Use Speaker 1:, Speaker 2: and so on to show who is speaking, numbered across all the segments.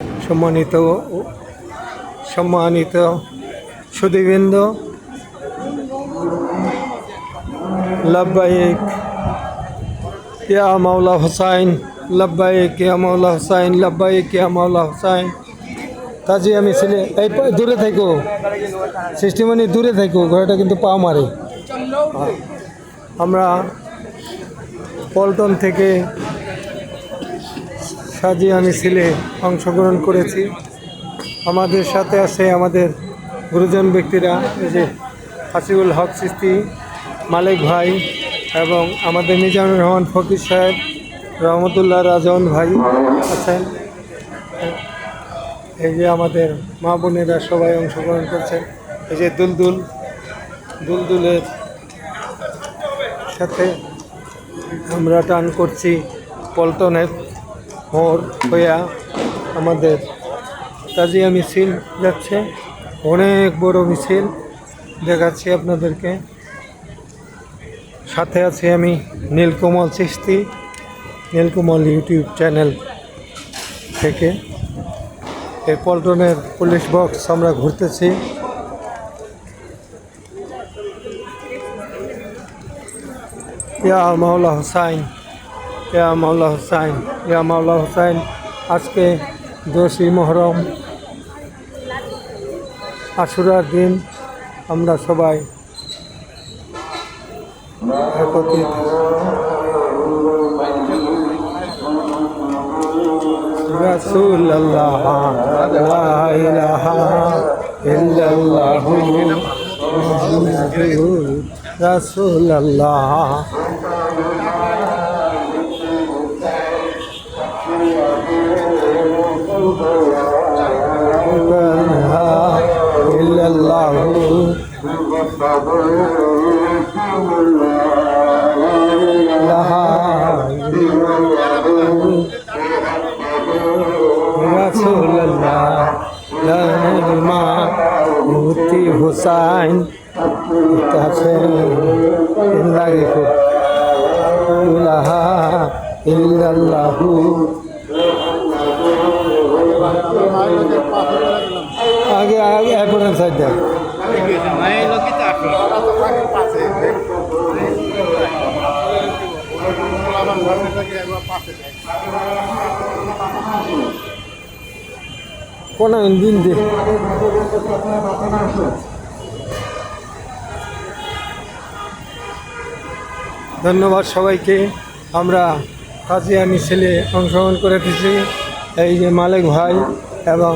Speaker 1: সম্মানিত সম্মানিত সুধীবৃন্দ, লব্বাইক ইয়া মাওলা হুসাইন, লব্বাইক ইয়া মাওলা হুসাইন, লব্বাইক ইয়া মাওলা হুসাইন। তাজিয়া মিছিলে এই দূরে থাকো, সৃষ্টিমণি দূরে থাকো, ঘোড়াটা কিন্তু পা মারে। আমরা পল্টন থেকে সাজিয়া মিছিলে অংশগ্রহণ করেছি। আমাদের সাথে আছে আমাদের গুরুজন ব্যক্তিরা, এই যে হাসিবুল হক চিস্তি, মালিক ভাই এবং আমাদের মিজানুর রহমান ফকির সাহেব, রহমতুল্লাহ রাজন ভাই আছেন। এই যে আমাদের মা বোনেরা সবাই অংশগ্রহণ করছেন। এই যে দুলদুলের সাথে আমরা টান করছি পল্টনের মোড় হইয়া আমাদের তাজিয়া মিছিল যাচ্ছে। অনেক বড় মিছিল দেখাচ্ছি আপনাদেরকে। সাথে আছি আমি নীলকমল চিস্তি, নীলকমল ইউটিউব চ্যানেল থেকে। এই পল্টনের পুলিশ বক্স আমরা ঘুরতেছি। ইয়া মাওলা হুসাইন, ইয়া মাওলা হুসাইন, ইয়া মাওলা হুসাইন। আজকে 10ই মুহররম, আশুরার দিন। আমরা সবাই একত্রিত। রাসূলুল্লাহ লা ইলাহা ইল্লাল্লাহ মুহাম্মাদুর রাসূলুল্লাহ। মুফতি হুসাইন লাগে খুব ইল্লাল্লাহু। আগে আগে এখন সাইড দেয় কোন দিন দে। ধন্যবাদ সবাইকে। আমরা তাজিয়া মিছিলে অংশগ্রহণ করেছি। এই যে মালিক ভাই এবং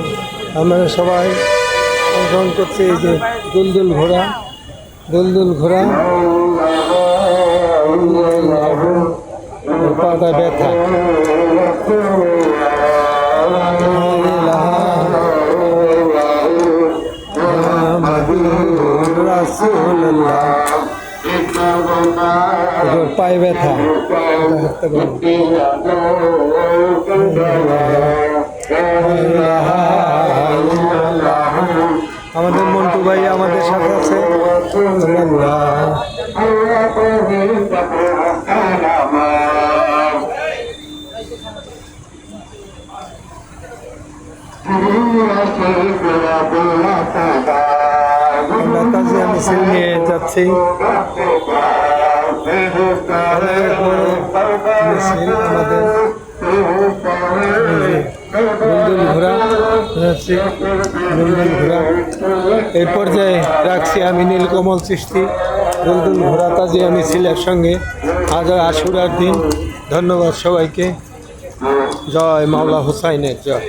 Speaker 1: আমরা সবাই অংশগ্রহণ করছি। এই যে দুলদুল ঘোড়া পাটা ব্যথা। পায়ে ব্যথা, আমাদের মন্টু ভাই আমাদের সাথে আছে। আমরা তাজিয়া মিছিল নিয়ে যাচ্ছি। মিছিল আমাদের দুলদুল ঘোড়া এই পর্যায়ে রাখছি আমি নীলকমল চিস্তি। দুলদুল ঘোড়া তাজিয়া মিছিলের সঙ্গে আজ আশুরার দিন। ধন্যবাদ সবাইকে। জয় মাওলা হুসাইনের জয়।